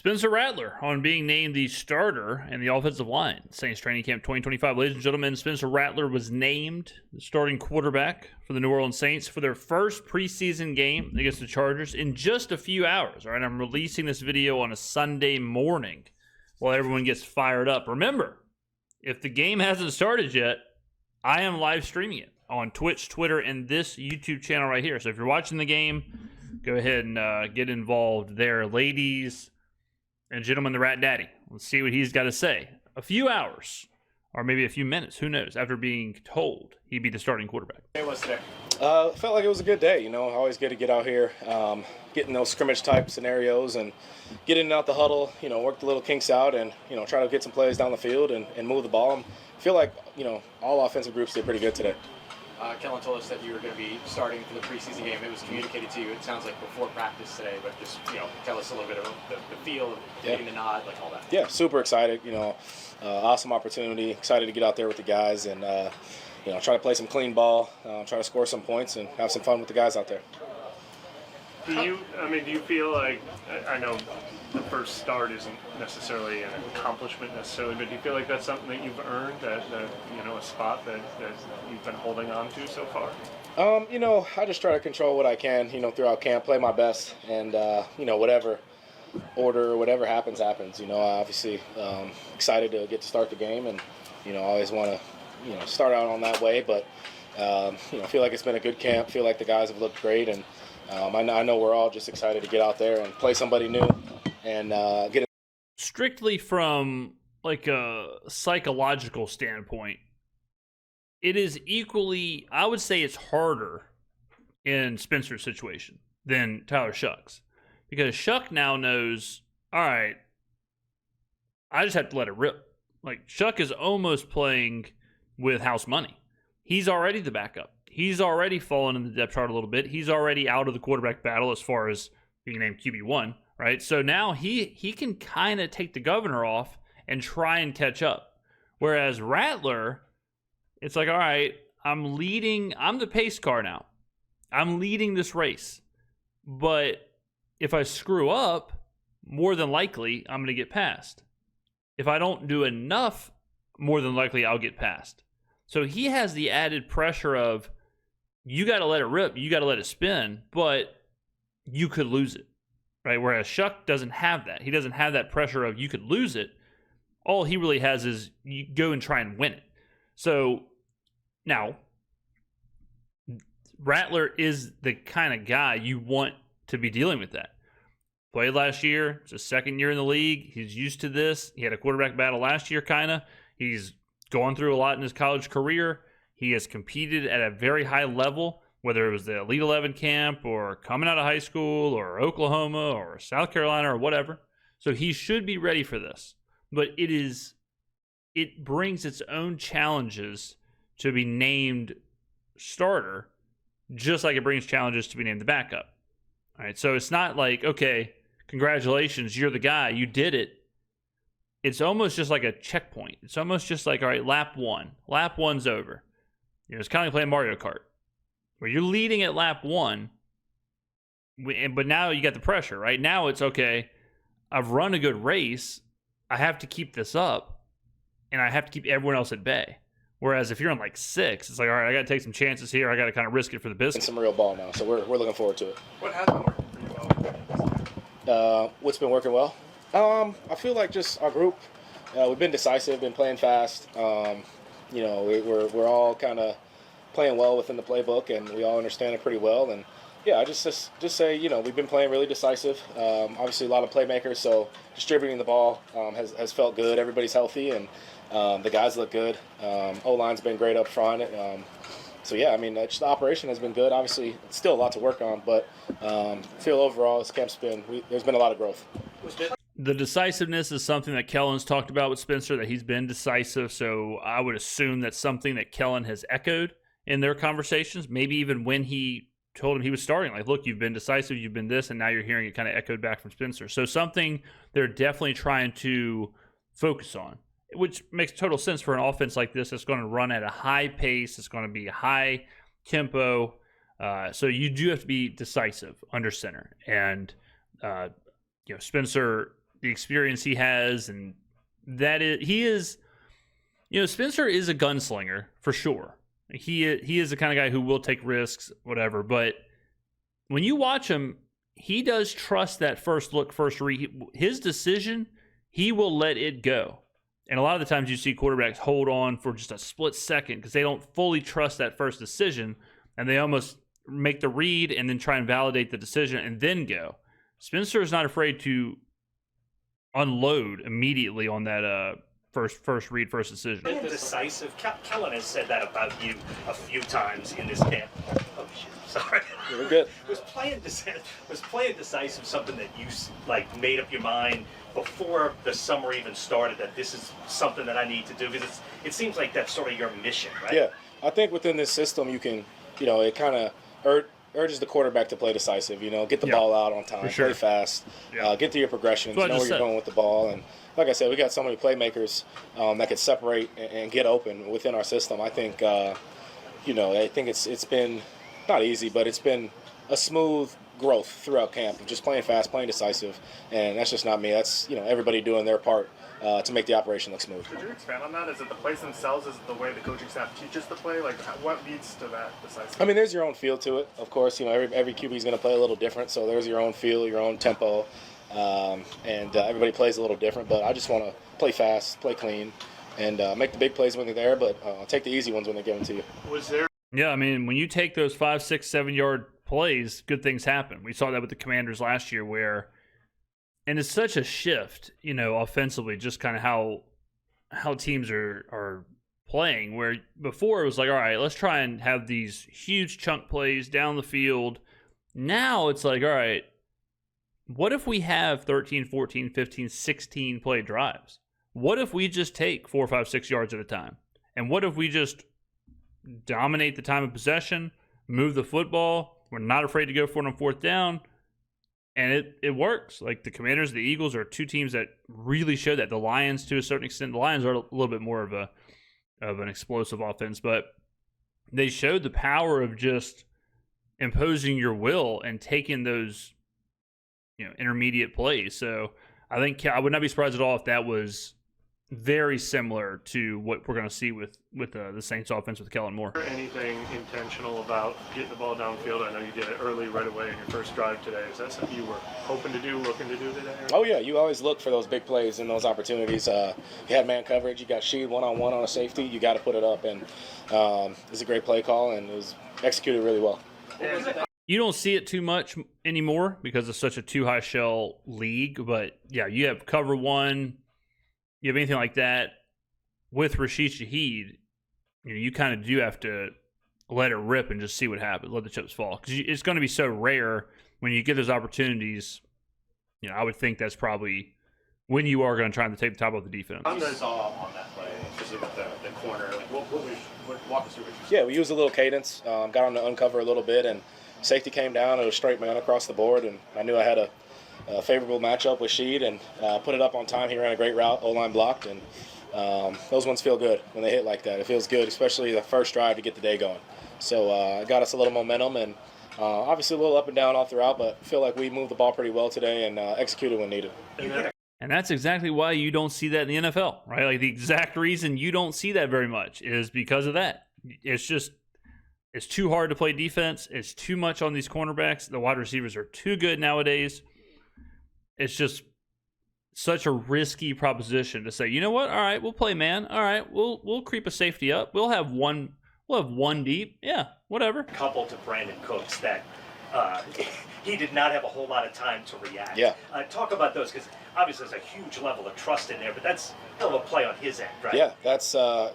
Spencer Rattler on being named the starter in the offensive line. Saints training camp 2025. Ladies and gentlemen, Spencer Rattler was named the starting quarterback for the New Orleans Saints for their first preseason game against the Chargers in just a few hours. All right, I'm releasing this video on a Sunday morning while everyone gets fired up. Remember, if the game hasn't started yet, I am live streaming it on Twitch, Twitter, and this YouTube channel right here. So if you're watching the game, go ahead and get involved there. Ladies and gentlemen, the Rat Daddy. Let's see what he's got to say. A few hours, or maybe a few minutes, who knows, after being told he'd be the starting quarterback. It was today. Felt like it was a good day. You know, always good to get out here, getting those scrimmage type scenarios and get in and out the huddle, you know, work the little kinks out and, you know, try to get some plays down the field and move the ball. I feel like, you know, all offensive groups did pretty good today. Kellen told us that you were going to be starting for the preseason game. It was communicated to you, it sounds like, before practice today, but just, you know, tell us a little bit of the feel of getting the nod, like all that. Yeah, super excited, you know, awesome opportunity, excited to get out there with the guys and, you know, try to play some clean ball, try to score some points and have some fun with the guys out there. Do you feel like, I know the first start isn't necessarily an accomplishment necessarily, but do you feel like that's something that you've earned, that you know, a spot that you've been holding on to so far? You know, I just try to control what I can, you know, throughout camp, play my best, and, you know, whatever order, whatever happens, you know. Obviously excited to get to start the game and, you know, always want to, you know, start out on that way, but, you know, feel like it's been a good camp, feel like the guys have looked great, and I know we're all just excited to get out there and play somebody new and get it. Strictly from like a psychological standpoint, it is equally, I would say it's harder in Spencer's situation than Tyler Shuck's. Because Shuck now knows, all right, I just have to let it rip. Like, Shuck is almost playing with house money. He's already the backup. He's already fallen in the depth chart a little bit. He's already out of the quarterback battle as far as being named QB1, right? So now he can kind of take the governor off and try and catch up. Whereas Rattler, it's like, all right, I'm the pace car now. I'm leading this race. But if I screw up, more than likely, I'm going to get passed. If I don't do enough, more than likely, I'll get passed. So he has the added pressure of, you got to let it rip, you got to let it spin, but you could lose it, right? Whereas Shuck doesn't have that. He doesn't have that pressure of you could lose it. All he really has is you go and try and win it. So now, Rattler is the kind of guy you want to be dealing with that. Played last year. It's his second year in the league. He's used to this. He had a quarterback battle last year, kind of. He's gone through a lot in his college career. He has competed at a very high level, whether it was the Elite 11 camp or coming out of high school or Oklahoma or South Carolina or whatever. So he should be ready for this. But it brings its own challenges to be named starter, just like it brings challenges to be named the backup. All right, so it's not like, okay, congratulations, you're the guy, you did it. It's almost just like a checkpoint. It's almost just like, all right, lap one. Lap one's over. You know, it's kind of like playing Mario Kart, where you're leading at lap one, but now you got the pressure, right? Now it's, okay, I've run a good race. I have to keep this up, and I have to keep everyone else at bay. Whereas if you're on like 6, it's like, all right, I got to take some chances here. I got to kind of risk it for the business. Some real ball now, so we're looking forward to it. What has been working pretty well? What's been working well? I feel like just our group, we've been decisive, been playing fast. You know, we're all kind of playing well within the playbook, and we all understand it pretty well. And yeah, I just say, you know, we've been playing really decisive. Obviously, a lot of playmakers, so distributing the ball has felt good. Everybody's healthy, and the guys look good. O-line's been great up front. So yeah, I mean, just the operation has been good. Obviously, it's still a lot to work on, but feel overall this camp's there's been a lot of growth. The decisiveness is something that Kellen's talked about with Spencer, that he's been decisive. So I would assume that's something that Kellen has echoed in their conversations, maybe even when he told him he was starting. Like, look, you've been decisive, you've been this, and now you're hearing it kind of echoed back from Spencer. So something they're definitely trying to focus on, which makes total sense for an offense like this that's going to run at a high pace. It's going to be high tempo. So you do have to be decisive under center. And, you know, Spencer the experience he has, and he is, Spencer is a gunslinger for sure. He is the kind of guy who will take risks, whatever. But when you watch him, he does trust that first look, first read. His decision, he will let it go. And a lot of the times you see quarterbacks hold on for just a split second because they don't fully trust that first decision, and they almost make the read and then try and validate the decision and then go. Spencer is not afraid to unload immediately on that first read, first decision. Decisive. Kellen has said that about you a few times in this camp. Oh shit! Sorry. We're good. Was playing decisive something that you made up your mind before the summer even started that this is something that I need to do? Because it seems like that's sort of your mission, right? Yeah, I think within this system you can, it kind of urges the quarterback to play decisive. Get the ball out on time, play fast, get through your progressions, know where you're going with the ball, and like I said, we got so many playmakers that can separate and get open within our system. I think, I think it's been not easy, but it's been a smooth growth throughout camp of just playing fast, playing decisive, and that's just not me. That's everybody doing their part to make the operation look smooth. Could you expand on that? Is it the plays themselves? Is it the way the coaching staff teaches the play? What leads to that decisive? I mean, there's your own feel to it. Of course, every QB is going to play a little different, so there's your own feel, your own tempo. And everybody plays a little different, but I just want to play fast, play clean, and make the big plays when they're there, but take the easy ones when they're given to you. Yeah, I mean, when you take those 5, 6, 7 yard plays, good things happen. We saw that with the Commanders last year and it's such a shift, offensively, just kind of how teams are playing, where before it was like, all right, let's try and have these huge chunk plays down the field. Now it's like, all right, what if we have 13, 14, 15, 16 play drives? What if we just take 4, 5, 6 yards at a time? And what if we just dominate the time of possession, move the football? We're not afraid to go for it on fourth down. And it works. Like the Commanders, the Eagles are two teams that really show that. The Lions, to a certain extent, the Lions are a little bit more of an explosive offense, but they showed the power of just imposing your will and taking those intermediate plays. So I think I would not be surprised at all if that was very similar to what we're going to see with the Saints offense with Kellen Moore. Anything intentional about getting the ball downfield? I know you did it early, right away in your first drive today. Is that something you were hoping to do, looking to do today? Oh yeah, you always look for those big plays and those opportunities. You had man coverage, you got Sheed one-on-one on a safety, you got to put it up, and it's a great play call, and it was executed really well. You don't see it too much anymore because it's such a two-high shell league, but yeah, you have cover one, you have anything like that with Rashid Shaheed, you kind of do have to let it rip and just see what happens, let the chips fall. Because it's going to be so rare when you get those opportunities. I would think that's probably when you are going to try to take the top of the defense. What you saw on that play, especially with the corner, walk us through what you saw. Yeah, we used a little cadence, got on to uncover a little bit, and safety came down. It was straight man across the board, and I knew I had a favorable matchup with Sheed, and put it up on time. He ran a great route, O-line blocked, and those ones feel good when they hit like that. It feels good, especially the first drive to get the day going. So it got us a little momentum, and obviously a little up and down all throughout, but I feel like we moved the ball pretty well today and executed when needed. And that's exactly why you don't see that in the NFL, right? Like the exact reason you don't see that very much is because of that. It's too hard to play defense. It's too much on these cornerbacks. The wide receivers are too good nowadays. It's just such a risky proposition to say, you know what? All right, we'll play man. All right, we'll creep a safety up. We'll have one deep. Yeah, whatever. Couple to Brandon Cooks that he did not have a whole lot of time to react. Yeah. Talk about those, because obviously there's a huge level of trust in there, but that's hell of a play on his end, right? Yeah, that's a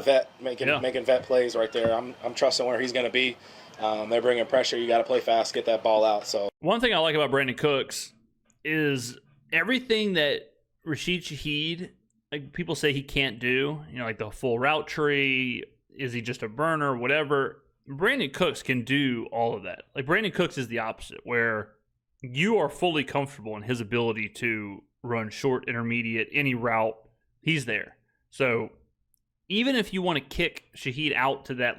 vet making vet plays right there. I'm trusting where he's going to be. They're bringing pressure. You got to play fast, get that ball out. So one thing I like about Brandon Cooks is everything that Rashid Shaheed, like people say he can't do. Like the full route tree. Is he just a burner? Whatever. Brandon Cooks can do all of that. Like Brandon Cooks is the opposite, where you are fully comfortable in his ability to run short, intermediate, any route. He's there. So even if you want to kick Shaheed out to that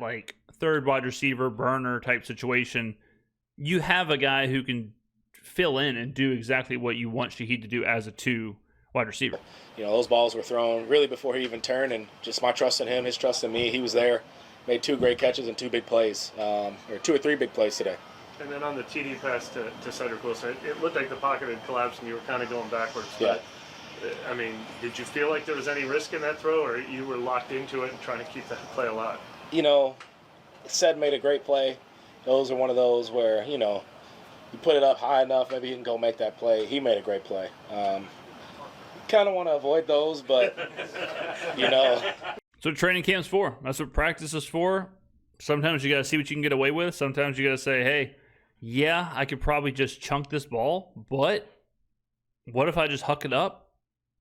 third wide receiver burner type situation, you have a guy who can fill in and do exactly what you want Shaheed to do as a 2 wide receiver. You know, those balls were thrown really before he even turned, and just my trust in him, his trust in me. He was there, made 2 great catches and 2 big plays, or 2 or 3 big plays today. And then on the TD pass to Cedric Wilson, it looked like the pocket had collapsed and you were kind of going backwards. Yeah. But, I mean, did you feel like there was any risk in that throw, or you were locked into it and trying to keep that play alive? You know, Ced made a great play. Those are one of those where, you know, you put it up high enough, maybe he can go make that play. He made a great play. Kind of want to avoid those, but, you know. So training camp's for. That's what practice is for. Sometimes you got to see what you can get away with. Sometimes you got to say, hey, yeah, I could probably just chunk this ball, but what if I just huck it up,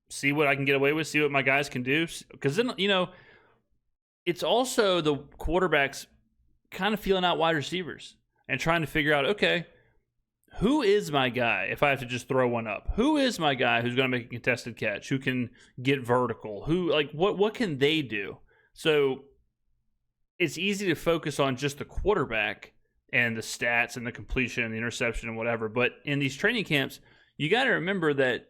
see what I can get away with, see what my guys can do? Because then, you know, it's also the quarterbacks kind of feeling out wide receivers and trying to figure out, okay, who is my guy if I have to just throw one up? Who is my guy who's going to make a contested catch, who can get vertical? Who, like, what can they do? So it's easy to focus on just the quarterback and the stats and the completion and the interception and whatever. But in these training camps, you got to remember that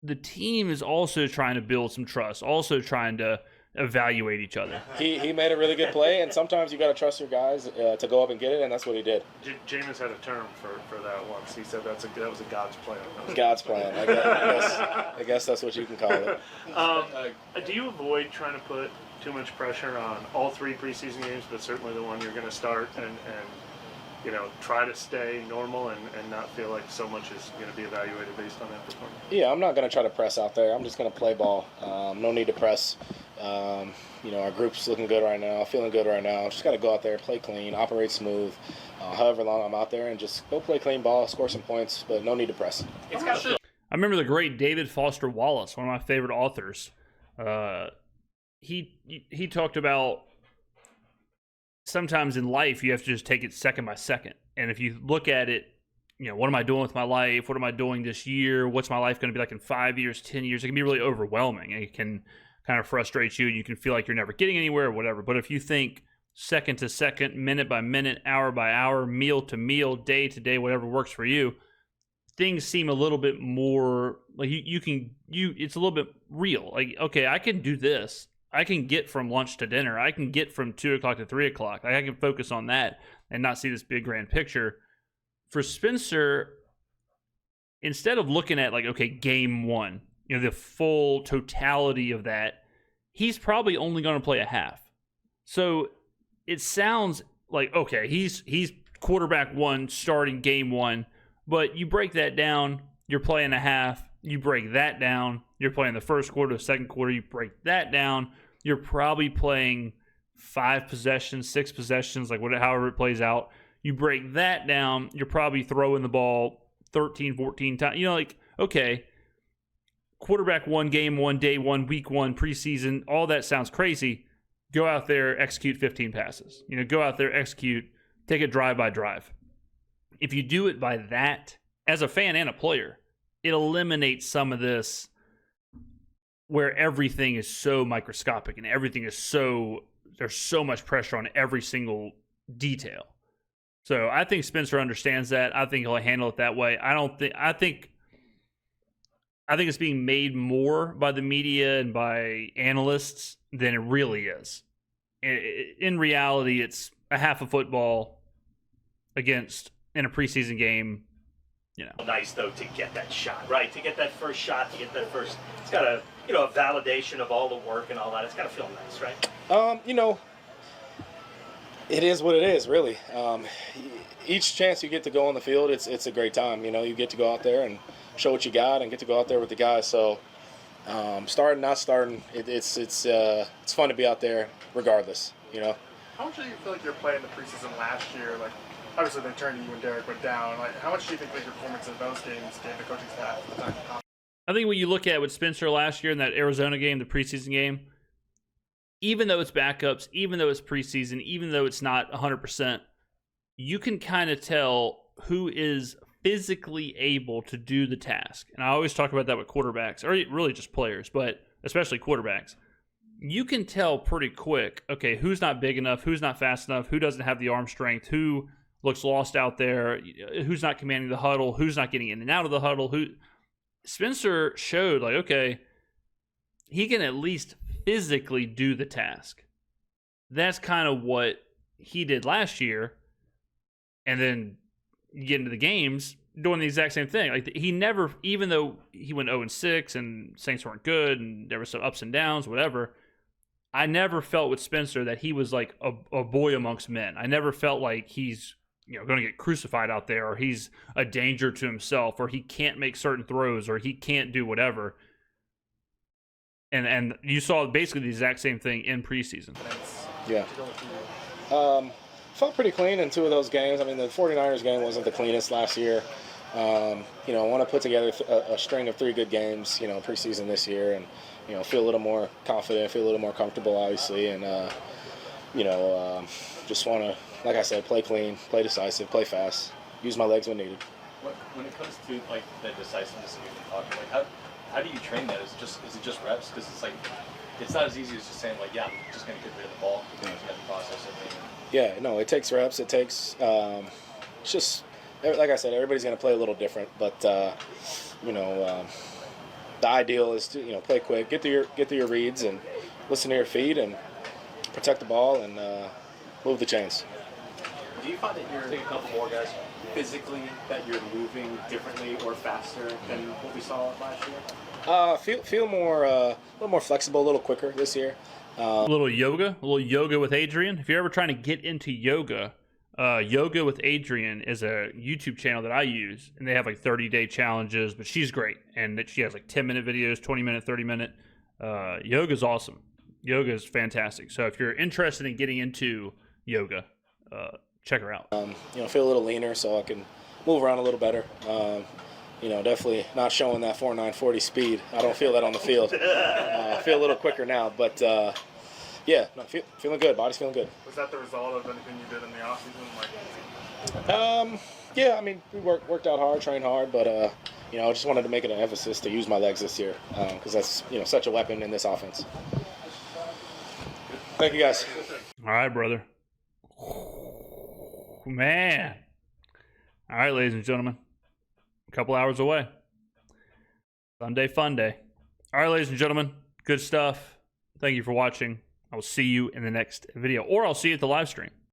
the team is also trying to build some trust, also trying to evaluate each other. He made a really good play, and sometimes you got to trust your guys to go up and get it, and that's what he did. Jameis had a term for that once. He said that was a God's plan. God's plan. I guess that's what you can call it. Do you avoid trying to put too much pressure on all 3 preseason games, but certainly the one you're going to start, and you know, try to stay normal and not feel like so much is going to be evaluated based on that performance? Yeah, I'm not going to try to press out there. I'm just going to play ball. No need to press. You know, our group's looking good right now, feeling good right now. Just got to go out there, play clean, operate smooth, however long I'm out there, and just go play clean ball, score some points, but no need to press. It's got to I remember the great David Foster Wallace, one of my favorite authors. He talked about sometimes in life you have to just take it second by second. And if you look at it, you know, what am I doing with my life? What am I doing this year? What's my life going to be like in 5 years, 10 years? It can be really overwhelming. And it can kind of frustrate you, and you can feel like you're never getting anywhere or whatever. But if you think second to second, minute by minute, hour by hour, meal to meal, day to day, whatever works for you, things seem a little bit more like it's a little bit real. Like, okay, I can do this. I can get from lunch to dinner. I can get from 2 o'clock to 3 o'clock. I can focus on that and not see this big grand picture. For Spencer, instead of looking at like, okay, game 1, you know, the full totality of that, he's probably only going to play a half. So it sounds like, okay, he's quarterback 1 starting game 1, but you break that down, you're playing a half. You break that down, you're playing the first quarter, the second quarter, you break that down, you're probably playing 5 possessions, 6 possessions, like however it plays out. You break that down, you're probably throwing the ball 13, 14 times. You know, like, okay, quarterback 1, game 1, day 1, week 1, preseason, all that sounds crazy. Go out there, execute 15 passes. You know, go out there, execute, take it drive by drive. If you do it by that, as a fan and a player, it eliminates some of this where everything is so microscopic and everything is there's so much pressure on every single detail. So I think Spencer understands that. I think he'll handle it that way. I think it's being made more by the media and by analysts than it really is. In reality, it's a half of football in a preseason game. You know. Nice though to get that shot, right? To get that first shot, to get that first. It's got a validation of all the work and all that. It's got to feel nice, right? You know, it is what it is, really. Each chance you get to go on the field, it's a great time. You know, you get to go out there and show what you got, and get to go out there with the guys. So, starting, not starting, it's fun to be out there, regardless. You know. How much do you feel like you're playing the preseason last year? Like, obviously they turned you and Derek went down. Like, how much do you think your performance in those games gave the coaching staff the time to come? I think when you look at with Spencer last year in that Arizona game, the preseason game, even though it's backups, even though it's preseason, even though it's not 100%, you can kind of tell who is physically able to do the task. And I always talk about that with quarterbacks, or really just players, but especially quarterbacks. You can tell pretty quick, okay, who's not big enough, who's not fast enough, who doesn't have the arm strength, who looks lost out there. Who's not commanding the huddle? Who's not getting in and out of the huddle? Spencer showed, like, okay, he can at least physically do the task. That's kind of what he did last year. And then you get into the games doing the exact same thing. Like, he never, even though he went 0-6 and Saints weren't good and there were some ups and downs, whatever, I never felt with Spencer that he was like a boy amongst men. I never felt like he's going to get crucified out there, or he's a danger to himself, or he can't make certain throws, or he can't do whatever. And you saw basically the exact same thing in preseason. Yeah. Felt pretty clean in 2 of those games. I mean, the 49ers game wasn't the cleanest last year. I want to put together a string of 3 good games, preseason this year, and feel a little more confident, feel a little more comfortable, obviously, and just want to, like I said, play clean, play decisive, play fast, use my legs when needed. When it comes to like the decisiveness that you've been talking, like how do you train that? Is it just reps? Because it's like it's not as easy as just saying like, yeah, I'm just going to get rid of the ball. You have to process it. Yeah, no, it takes reps. It takes it's just like I said, everybody's going to play a little different, but the ideal is to play quick, get to your reads, and listen to your feet, and protect the ball, and move the chains. Do you find that you're a couple more guys physically that you're moving differently or faster than what we saw last year? Feel more a little more flexible, a little quicker this year. A little yoga with Adrian. If you're ever trying to get into yoga, Yoga with Adrian is a YouTube channel that I use, and they have like 30-day challenges, but she's great. And that she has like 10-minute videos, 20-minute, 30-minute. Yoga's awesome. Yoga is fantastic. So if you're interested in getting into yoga, check her out. Feel a little leaner so I can move around a little better. Definitely not showing that 4.940 speed. I don't feel that on the field. I feel a little quicker now, but feeling good. Body's feeling good. Was that the result of anything you did in the offseason? We worked out hard, trained hard, but I just wanted to make it an emphasis to use my legs this year because that's such a weapon in this offense. Thank you, guys. All right, brother. Man. All right, ladies and gentlemen. A couple hours away. Sunday fun day. All right, ladies and gentlemen. Good stuff. Thank you for watching. I will see you in the next video, or I'll see you at the live stream.